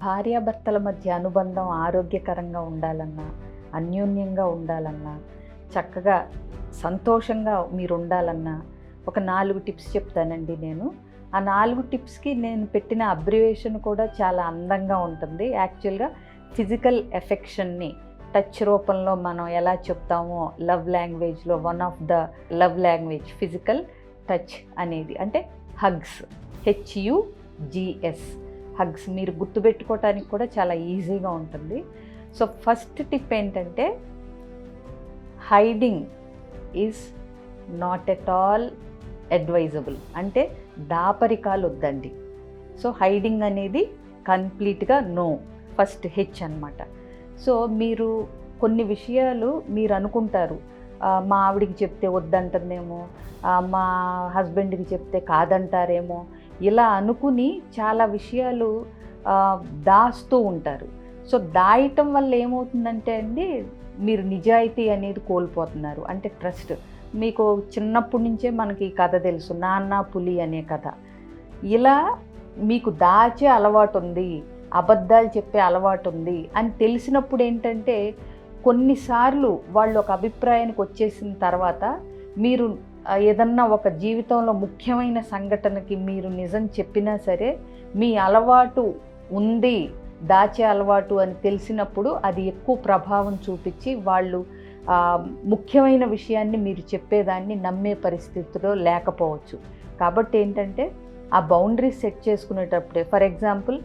భార్యాభర్తల మధ్య అనుబంధం ఆరోగ్యకరంగా ఉండాలన్నా, అన్యోన్యంగా ఉండాలన్నా, చక్కగా సంతోషంగా మీరు ఉండాలన్నా ఒక 4 టిప్స్ చెప్తానండి నేను. ఆ 4 టిప్స్‌కి నేను పెట్టిన అబ్రివేషన్ కూడా చాలా అందంగా ఉంటుంది. యాక్చువల్‌గా ఫిజికల్ ఎఫెక్షన్‌ని టచ్ రూపంలో మనం ఎలా చెప్తామో లవ్ లాంగ్వేజ్‌లో one of the love language physical touch అనేది. అంటే హగ్స్. HUGS. హగ్స్ మీరు గుర్తుపెట్టుకోవటానికి కూడా చాలా ఈజీగా ఉంటుంది. సో ఫస్ట్ టిప్ ఏంటంటే hiding is not at all advisable. అంటే దాపరికాలు వద్దండి. సో హైడింగ్ అనేది కంప్లీట్గా నో. ఫస్ట్ హెచ్ అనమాట. సో మీరు కొన్ని విషయాలు మీరు అనుకుంటారు, మా ఆవిడికి చెప్తే వద్దంటుందేమో, మా హస్బెండ్కి చెప్తే కాదంటారేమో, ఇలా అనుకుని చాలా విషయాలు దాస్తూ ఉంటారు. సో దాయటం వల్ల ఏమవుతుందంటే అండి, మీరు నిజాయితీ అనేది కోల్పోతున్నారు. అంటే ట్రస్ట్. మీకు చిన్నప్పటి నుంచే మనకి ఈ కథ తెలుసు, నాన్న పులి అనే కథ. ఇలా మీకు దాచే అలవాటు ఉంది, అబద్ధాలు చెప్పే అలవాటు ఉంది అని తెలిసినప్పుడు ఏంటంటే, కొన్నిసార్లు వాళ్ళు ఒక అభిప్రాయానికి వచ్చేసిన తర్వాత మీరు ఏదన్నా ఒక జీవితంలో ముఖ్యమైన సంఘటనకి మీరు నిజం చెప్పినా సరే, మీ అలవాటు ఉంది, దాచే అలవాటు అని తెలిసినప్పుడు అది ఎక్కువ ప్రభావం చూపించి వాళ్ళు ముఖ్యమైన విషయాన్ని మీరు చెప్పేదాన్ని నమ్మే పరిస్థితిలో లేకపోవచ్చు. కాబట్టి ఏంటంటే ఆ బౌండరీస్ సెట్ చేసుకునేటప్పుడే, ఫర్ ఎగ్జాంపుల్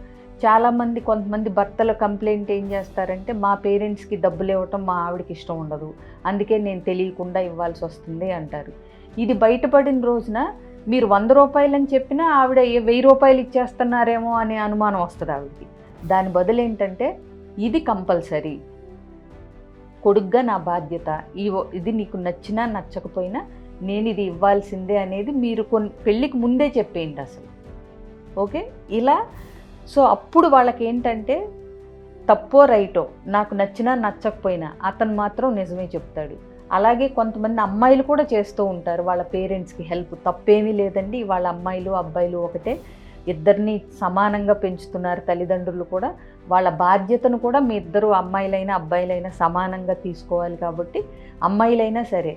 కొంతమంది భర్తల కంప్లైంట్ ఏం చేస్తారంటే, మా పేరెంట్స్కి డబ్బులు ఇవ్వటం మా ఆవిడకి ఇష్టం ఉండదు, అందుకే నేను తెలియకుండా ఇవ్వాల్సి వస్తుంది అంటారు. ఇది బయటపడిన రోజున మీరు 100 రూపాయలు అని చెప్పినా ఆవిడ 1000 రూపాయలు ఇచ్చేస్తున్నారేమో అనే అనుమానం వస్తుంది ఆవిడకి. దాని బదులు ఏంటంటే, ఇది కంపల్సరీ, కొడుగ్గా నా బాధ్యత, ఇది నీకు నచ్చినా నచ్చకపోయినా నేను ఇది ఇవ్వాల్సిందే అనేది మీరు పెళ్ళికి ముందే చెప్పేయండి అసలు. ఓకే, ఇలా. సో అప్పుడు వాళ్ళకి ఏంటంటే, తప్పో రైటో, నాకు నచ్చినా నచ్చకపోయినా అతను మాత్రం నిజమే చెప్తాడు. అలాగే కొంతమంది అమ్మాయిలు కూడా చేస్తూ ఉంటారు వాళ్ళ పేరెంట్స్కి హెల్ప్. తప్పేమీ లేదండి, వాళ్ళ అమ్మాయిలు అబ్బాయిలు ఒకటే, ఇద్దరిని సమానంగా పెంచుతున్నారు తల్లిదండ్రులు కూడా. వాళ్ళ బాధ్యతను కూడా మీ ఇద్దరు అమ్మాయిలైనా అబ్బాయిలైనా సమానంగా తీసుకోవాలి. కాబట్టి అమ్మాయిలైనా సరే,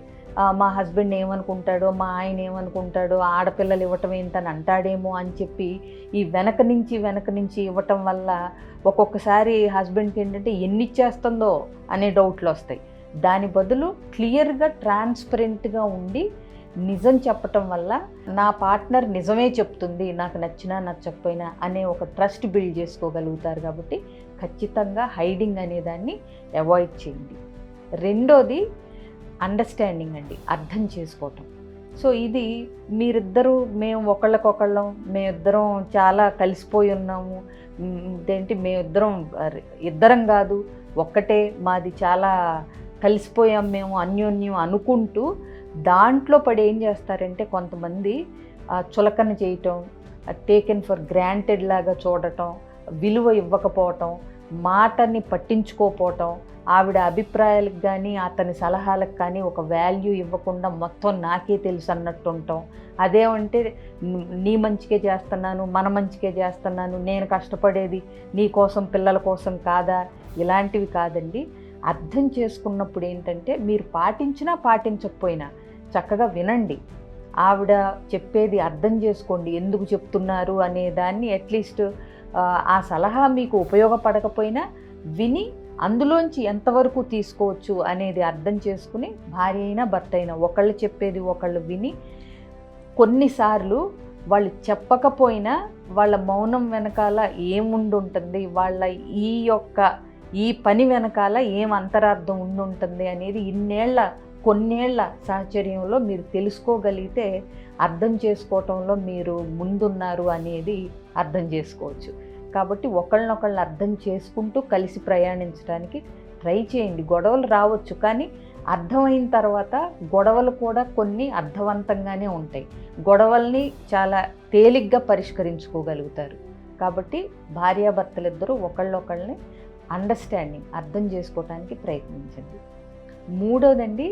మా హస్బెండ్ ఏమనుకుంటాడో, మా ఆయన ఏమనుకుంటాడో, ఆడపిల్లలు ఇవ్వటం ఏంటని అంటాడేమో అని చెప్పి ఈ వెనక నుంచి ఇవ్వటం వల్ల ఒక్కొక్కసారి హస్బెండ్కి ఏంటంటే ఎన్ని ఇచ్చేస్తుందో అనే డౌట్లు వస్తాయి. దాని బదులు క్లియర్గా ట్రాన్స్పరెంట్గా ఉండి నిజం చెప్పటం వల్ల నా పార్ట్నర్ నిజమే చెప్తుంది, నాకు నచ్చినా నచ్చకపోయినా అనే ఒక ట్రస్ట్ బిల్డ్ చేసుకోగలుగుతారు. కాబట్టి ఖచ్చితంగా హైడింగ్ అనేదాన్ని అవాయిడ్ చేయండి. రెండోది అండర్స్టాండింగ్ అండి, అర్థం చేసుకోవటం. సో ఇది మేము మేమిద్దరం చాలా కలిసిపోయి ఉన్నాము, ఇద్దరం కాదు ఒక్కటే, మాది చాలా కలిసిపోయాం మేము అన్యోన్యం అనుకుంటూ దాంట్లో పడి ఏం చేస్తారంటే, కొంతమంది చులకన చేయటం, టేకెన్ ఫర్ గ్రాంటెడ్ లాగా చూడటం, విలువ ఇవ్వకపోవటం, మాటని పట్టించుకోకపోవటం, ఆవిడ అభిప్రాయాలకు కానీ అతని సలహాలకు కానీ ఒక వాల్యూ ఇవ్వకుండా మొత్తం నాకే తెలుసు అన్నట్టు ఉంటాం. అదేమంటే నీ మంచికే చేస్తున్నాను, మన మంచికే చేస్తున్నాను, నేను కష్టపడేది నీ కోసం పిల్లల కోసం కాదా, ఇలాంటివి కాదండి. అర్థం చేసుకున్నప్పుడు ఏంటంటే, మీరు పాటించినా పాటించకపోయినా చక్కగా వినండి, ఆవిడ చెప్పేది అర్థం చేసుకోండి, ఎందుకు చెప్తున్నారు అనే దాన్ని అట్లీస్ట్ ఆ సలహా మీకు ఉపయోగపడకపోయినా విని అందులోంచి ఎంతవరకు తీసుకోవచ్చు అనేది అర్థం చేసుకుని, భార్య అయినా భర్త అయినా ఒకళ్ళు చెప్పేది ఒకళ్ళు విని, కొన్నిసార్లు వాళ్ళు చెప్పకపోయినా వాళ్ళ మౌనం వెనకాల ఏముండుంటుంది, వాళ్ళ ఈ పని వెనకాల ఏం అంతరార్థం ఉండుంటుంది అనేది కొన్నేళ్ల సాహచర్యంలో మీరు తెలుసుకోగలిగితే అర్థం చేసుకోవటంలో మీరు ముందున్నారు అనేది అర్థం చేసుకోవచ్చు. కాబట్టి ఒకళ్ళనొకళ్ళు అర్థం చేసుకుంటూ కలిసి ప్రయాణించడానికి ట్రై చేయండి. గొడవలు రావచ్చు, కానీ అర్థమైన తర్వాత గొడవలు కూడా కొన్ని అర్థవంతంగానే ఉంటాయి. గొడవల్ని చాలా తేలిగ్గా పరిష్కరించుకోగలుగుతారు. కాబట్టి భార్యాభర్తలిద్దరూ ఒకళ్ళొకళ్ళని అండర్స్టాండింగ్, అర్థం చేసుకోవటానికి ప్రయత్నించండి. మూడోదండి,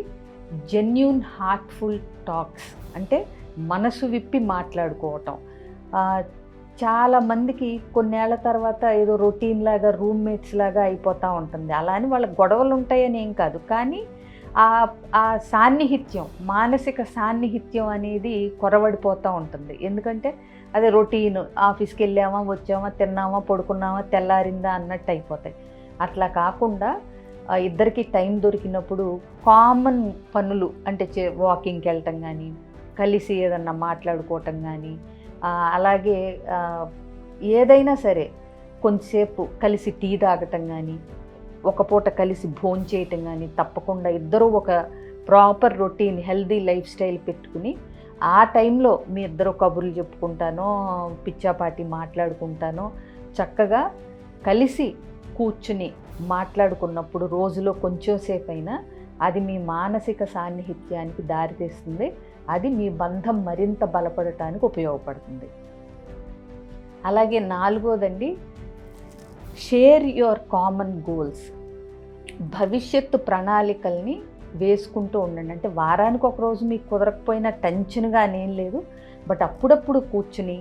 జెన్యూన్ హార్ట్ఫుల్ టాక్స్. అంటే మనసు విప్పి మాట్లాడుకోవటం. చాలా మందికి కొన్నేళ్ల తర్వాత ఏదో రొటీన్ లాగా రూమ్మేట్స్ లాగా అయిపోతూ ఉంటుంది. అలా అని వాళ్ళకి గొడవలు ఉంటాయని ఏం కాదు. కానీ ఆ సాన్నిహిత్యం, మానసిక సాన్నిహిత్యం అనేది కొరవడిపోతూ ఉంటుంది. ఎందుకంటే అదే రొటీన్, ఆఫీస్కి వెళ్ళామా, వచ్చామా, తిన్నామా, పడుకున్నామా, తెల్లారిందా అన్నట్టు అయిపోతాయి. అట్లా కాకుండా ఇద్దరికి టైం దొరికినప్పుడు కామన్ పనులు అంటే వాకింగ్కి వెళ్ళటం కానీ, కలిసి ఏదన్నా మాట్లాడుకోవటం కానీ, అలాగే ఏదైనా సరే కొంతసేపు కలిసి టీ తాగటం కానీ, ఒక పూట కలిసి భోంచేయటం కానీ, తప్పకుండా ఇద్దరూ ఒక proper routine healthy life style పెట్టుకుని ఆ టైంలో మీ ఇద్దరు కబుర్లు చెప్పుకుంటానో, పిచ్చాపాటి మాట్లాడుకుంటానో, చక్కగా కలిసి కూర్చుని మాట్లాడుకున్నప్పుడు రోజులో కొంచెం సేపు అయినా అది మీ మానసిక సాన్నిహిత్యానికి దారితీస్తుంది. అది మీ బంధం మరింత బలపడటానికి ఉపయోగపడుతుంది. అలాగే 4వదండి, షేర్ యువర్ కామన్ గోల్స్. భవిష్యత్తు ప్రణాళికల్ని వేసుకుంటూ ఉండండి. అంటే వారానికి ఒక రోజు మీకు కుదరకపోయినా టెన్షన్గా అనేం లేదు. బట్ అప్పుడప్పుడు కూర్చుని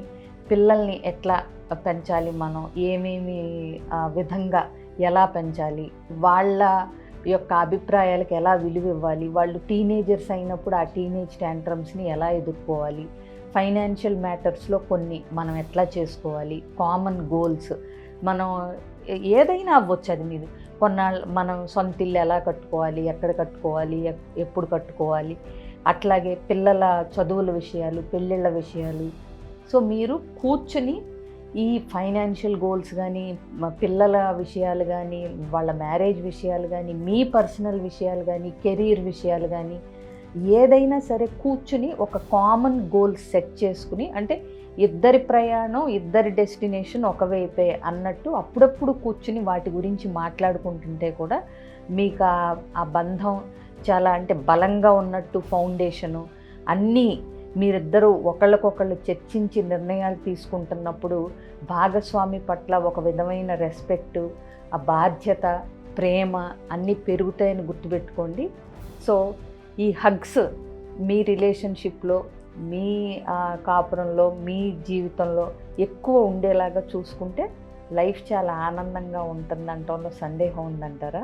పిల్లల్ని ఎట్లా పెంచాలి, మనం ఏమేమి విధంగా ఎలా పెంచాలి, వాళ్ళ యొక్క అభిప్రాయాలకు ఎలా విలువ ఇవ్వాలి, వాళ్ళు టీనేజర్స్ అయినప్పుడు ఆ టీనేజ్ ట్యాంట్రమ్స్ని ఎలా ఎదుర్కోవాలి, ఫైనాన్షియల్ మ్యాటర్స్లో కొన్ని మనం ఎట్లా చేసుకోవాలి, కామన్ గోల్స్ మనం ఏదైనా అవ్వచ్చు. అది మీరు కొన్నాళ్ళు మనం సొంత ఇల్లు ఎలా కట్టుకోవాలి, ఎక్కడ కట్టుకోవాలి, ఎప్పుడు కట్టుకోవాలి, అట్లాగే పిల్లల చదువుల విషయాలు, పెళ్ళిళ్ళ విషయాలు. సో మీరు కూర్చుని ఈ ఫైనాన్షియల్ గోల్స్ కానీ, పిల్లల విషయాలు కానీ, వాళ్ళ మ్యారేజ్ విషయాలు కానీ, మీ పర్సనల్ విషయాలు కానీ, కెరీర్ విషయాలు కానీ, ఏదైనా సరే కూర్చుని ఒక కామన్ గోల్ సెట్ చేసుకుని, అంటే ఇద్దరి ప్రయాణం, ఇద్దరి డెస్టినేషన్ ఒకవైపే అన్నట్టు అప్పుడప్పుడు కూర్చుని వాటి గురించి మాట్లాడుకుంటుంటే కూడా మీకు ఆ బంధం చాలా అంటే బలంగా ఉన్నట్టు, ఫౌండేషను అన్నీ మీరిద్దరూ ఒకళ్ళకొకళ్ళు చర్చించి నిర్ణయాలు తీసుకుంటున్నప్పుడు భాగస్వామి పట్ల ఒక విధమైన రెస్పెక్టు, ఆ బాధ్యత, ప్రేమ అన్నీ పెరుగుతాయని గుర్తుపెట్టుకోండి. సో ఈ హగ్స్ మీ రిలేషన్షిప్లో, మీ కాపురంలో, మీ జీవితంలో ఎక్కువ ఉండేలాగా చూసుకుంటే లైఫ్ చాలా ఆనందంగా ఉంటుందంటంలో సందేహం ఉందంటారా?